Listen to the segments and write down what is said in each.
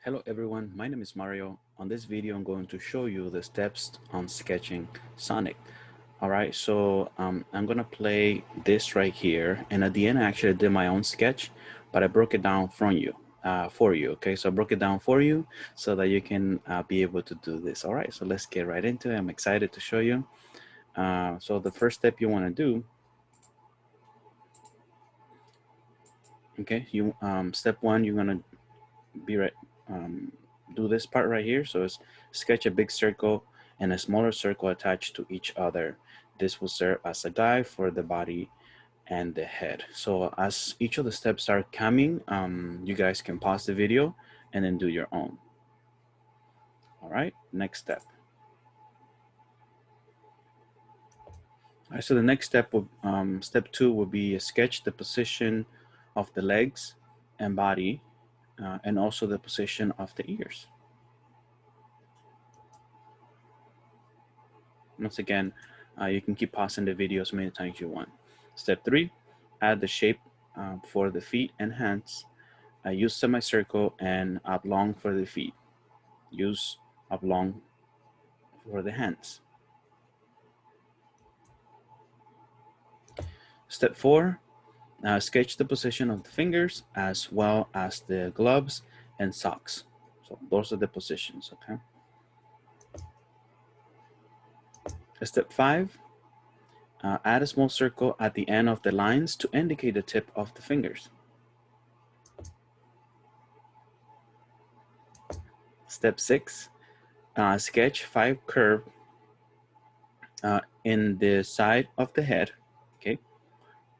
Hello everyone, my name is Mario. On this video, I'm going to show you the steps on sketching Sonic. Alright, so I'm gonna play this right here, and at the end I actually did my own sketch, but I broke it down for you, okay? So I broke it down for you so that you can be able to do this. Alright, so let's get right into it. I'm excited to show you. So the first step you wanna do, okay, step one, you're gonna be right do this part right here. So it's sketch a big circle and a smaller circle attached to each other. This will serve as a guide for the body and the head. So as each of the steps are coming, you guys can pause the video and then do your own. All right, next step. All right, so the next step will, step two will be sketch the position of the legs and body and also the position of the ears. Once again, you can keep pausing the video as many times you want. Step three, add the shape for the feet and hands. Use semicircle and oblong for the feet. Use oblong for the hands. Step four, sketch the position of the fingers as well as the gloves and socks. So those are the positions, okay? Step five, add a small circle at the end of the lines to indicate the tip of the fingers. Step six, sketch 5 curves in the side of the head. Okay,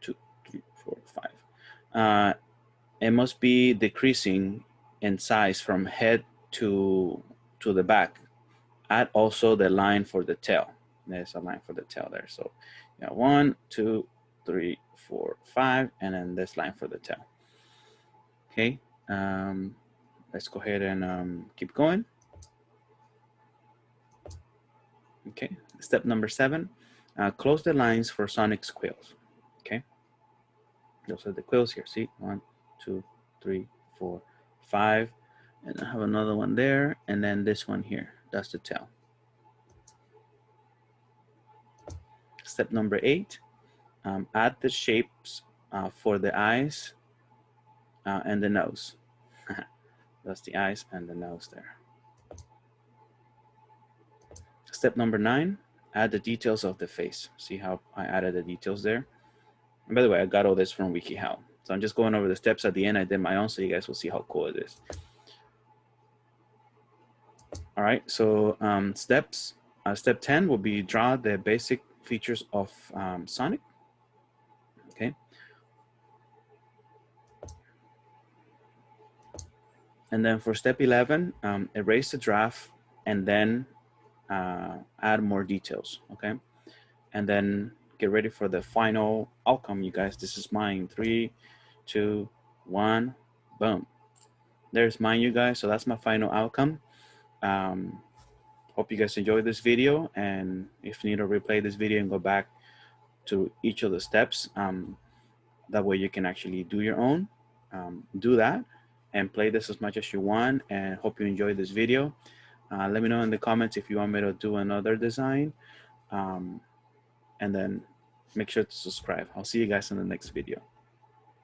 2, 3, 4, 5. It must be decreasing in size from head to the back. Add also the line for the tail. There's a line for the tail there. So yeah, 1, 2, 3, 4, 5, and then this line for the tail. Okay, let's go ahead and keep going. Okay, step number 7, close the lines for Sonic's quills. Okay, those are the quills here. See, 1, 2, 3, 4, 5, and I have another one there, and then this one here. That's the tail. Step number 8, add the shapes for the eyes and the nose. That's the eyes and the nose there. Step number 9, add the details of the face. See how I added the details there? And by the way, I got all this from WikiHow. So I'm just going over the steps at the end. I did my own, so you guys will see how cool it is. All right, so step 10 will be draw the basic features of Sonic. Okay. And then for step 11, erase the draft and then add more details, okay? And then get ready for the final outcome, you guys. This is mine. 3, 2, 1, boom. There's mine, you guys. So that's my final outcome. Hope you guys enjoyed this video, and if you need to replay this video and go back to each of the steps, that way you can actually do your own. Do that and play this as much as you want, and hope you enjoyed this video. Let me know in the comments if you want me to do another design, and then make sure to subscribe. I'll see you guys in the next video.